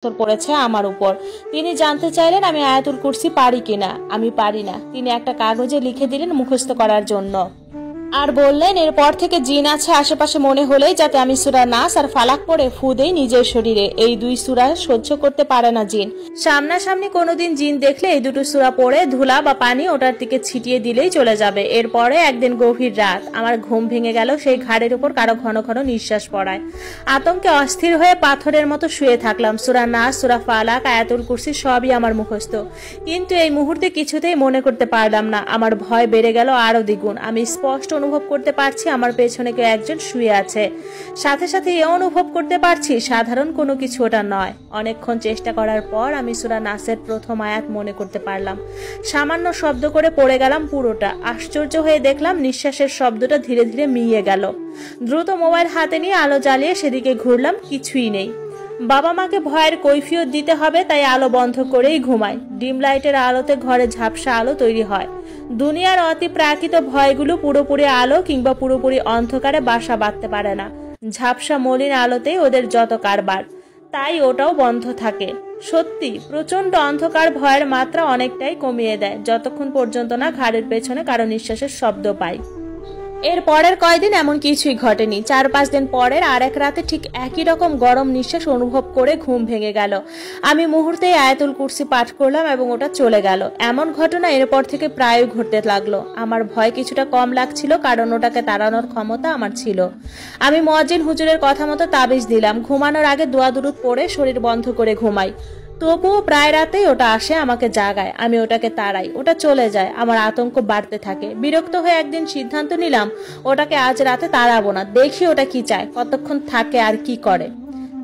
পড়েছে আমার উপর। তিনি জানতে চাইলেন আমি আয়াতুল কুরসি পারি কিনা। আমি পারি না। তিনি একটা কাগজে লিখে দিলেন মুখস্থ করার জন্য, আর বললেন এরপর থেকে জিন আছে আশেপাশে মনে হলেই যাতে আমি সূরা নাস আর ফালাক পড়ে ফু দেই নিজের শরীরে। এই দুই সূরা সহ্য করতে পারে না জিন। সামনাসামনি কোনোদিন জিন দেখলে এই দুটো সূরা পড়ে ধুলা বা পানি ওটার দিকে ছিটিয়ে দিলেই চলে যাবে। এরপরে একদিন গভীর রাত, আমার ঘুম ভেঙে গেল সেই ঘাড়ের উপর কারো ঘন ঘন নিঃশ্বাস পড়ায়। আতঙ্কে অস্থির হয়ে পাথরের মতো শুয়ে থাকলাম। সূরা নাস, সূরা ফালাক, আয়াতুল কুরসি সবই আমার মুখস্থ, কিন্তু এই মুহূর্তে কিছুতেই মনে করতে পারলাম না। আমার ভয় বেড়ে গেল আরো দ্বিগুণ। আমি স্পষ্ট অনুভব করতে পারছি আমার পেছনে কেউ একজন শুয়ে আছে। সাথে সাথে এও অনুভব করতে পারছি সাধারণ কোনো কিছু ওটা নয়। অনেকক্ষণ চেষ্টা করার পর আমি সূরা নাসের প্রথম আয়াত মনে করতে পারলাম। সামান্য শব্দ করে পড়ে গেলাম পুরোটা। আশ্চর্য হয়ে দেখলাম নিঃশ্বাসের শব্দটা ধীরে ধীরে মিইয়ে গেল। দ্রুত মোবাইল হাতে নিয়ে আলো জ্বালিয়ে সেদিকে ঘুরলাম, কিছুই নেই। বাবা মাকে ভয়ের কৈফিয়ত দিতে হবে তাই আলো বন্ধ করেই ঘুমাই। ডিম লাইটের আলোতে ঘরে ঝাপসা আলো তৈরি হয়। দুনিয়ার অতি প্রাকৃত ভয়গুলো পুরোপুরি আলো কিংবা পুরোপুরি অন্ধকারে বাসা বাঁধতে পারে না। ঝাপসা মলিন আলোতেই ওদের যত কারবার, তাই ওটাও বন্ধ থাকে। সত্যি প্রচন্ড অন্ধকার ভয়ের মাত্রা অনেকটাই কমিয়ে দেয়, যতক্ষণ পর্যন্ত না ঘাড়ের পেছনে কারো নিঃশ্বাসের শব্দ পাই। এর পরের কয়দিন এমন কিছুই ঘটেনি। 4-5 দিন পরের আর এক রাতে ঠিক একই রকম গরম নিঃশ্বাস অনুভব করে ঘুম ভেঙে গেল। আমি মুহূর্তেই আয়াতুল কুরসি পাঠ করলাম এবং ওটা চলে গেল। এমন ঘটনা এরপর থেকে প্রায় ঘটতে লাগলো। আমার ভয় কিছুটা কম লাগছিল, কারণ ওটাকে তাড়ানোর ক্ষমতা আমার ছিল। আমি মুয়াজ্জিন হুজুরের কথা মতো তাবিজ দিলাম। ঘুমানোর আগে দোয়া দুরুদ পড়ে শরীর বন্ধ করে ঘুমাই। তবুও প্রায় রাতেই ওটা আসে, আমাকে জাগায়। আমি ওটাকে তাড়াই, ওটা চলে যায়। আমার আতঙ্ক বাড়তে থাকে। বিরক্ত হয়ে একদিন সিদ্ধান্ত নিলাম ওটাকে আজ রাতে তাড়াবো না, দেখি ওটা কি চায়, কতক্ষণ থাকে আর কি করে।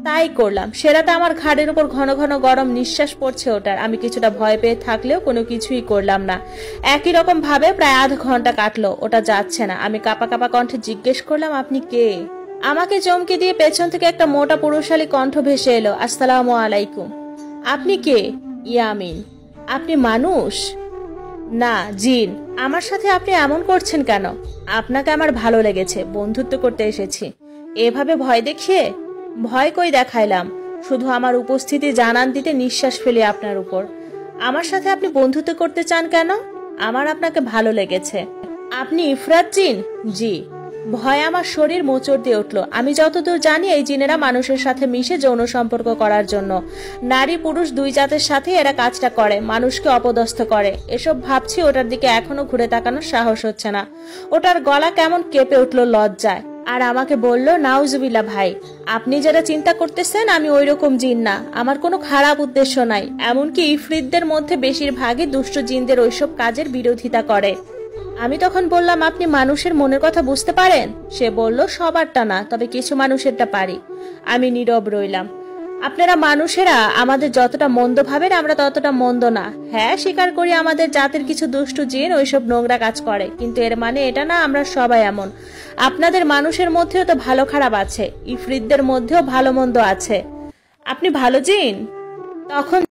তাই করলাম। সে রাতে আমার ঘাড়ের উপর ঘন ঘন গরম নিঃশ্বাস পড়ছে ওটার। আমি কিছুটা ভয় পেয়ে থাকলেও কোনো কিছুই করলাম না। একই রকম ভাবে প্রায় আধ ঘন্টা কাটলো, ওটা যাচ্ছে না। আমি কাঁপা কাঁপা কণ্ঠে জিজ্ঞেস করলাম আপনি কে? আমাকে চমকে দিয়ে পেছন থেকে একটা মোটা পুরুষালী কণ্ঠ ভেসে এলো, আসসালামু আলাইকুম। আপনি কে? ইয়ামিন। আপনি মানুষ? না, জিন। আমার সাথে আপনি এমন করছেন কেন? আপনাকে আমার ভালো লেগেছে, বন্ধুত্ব করতে এসেছি। এভাবে ভয় দেখিয়ে? ভয় কই দেখাইলাম, শুধু আমার উপস্থিতি জানান দিতে নিঃশ্বাস ফেলি আপনার উপর। আমার সাথে আপনি বন্ধুত্ব করতে চান কেন? আমার আপনাকে ভালো লেগেছে। আপনি ইফরাত জিন? জি। ভয় আমার শরীর মোচড় দিয়ে উঠল। আমি যতদূর জানি এই জিনেরা মানুষের সাথে মিশে যৌন সম্পর্ক করার জন্য। নারী পুরুষ দুই জাতের সাথে এরা কাজটা করে, মানুষকে অপদস্থ করে। এসব ভাবছি ওটার দিকে এখনো ঘুরে তাকানোর সাহস হচ্ছে না। ওটার গলা কেমন কেঁপে উঠল লজ্জায়, আর আমাকে বলল, নাউজুবিল্লাহ ভাই, আপনি যারা চিন্তা করতেছেন আমি ওই রকম জিন না। আমার কোনো খারাপ উদ্দেশ্য নাই। এমনকি ইফরিতদের মধ্যে বেশিরভাগই দুষ্ট জিনদের ওইসব কাজের বিরোধিতা করে। আমি তখন বললাম, আপনি মানুষের মনের কথা বুঝতে পারেন? সে বলল, সবারটা না, তবে কিছু মানুষেরটা পারি। আমি নীরব রইলাম। আপনারা মানুষেরা আমাদের যতটা মন্দ ভাবেন আমরা ততটা মন্দ না। হ্যাঁ, স্বীকার করি আমাদের জাতের কিছু দুষ্টু জিন ওইসব নোংরা কাজ করে, কিন্তু এর মানে এটা না আমরা সবাই এমন। আপনাদের মানুষের মধ্যেও তো ভালো খারাপ আছে, ইফরিতদের মধ্যেও ভালো মন্দ আছে। আপনি ভালো জিন? তখন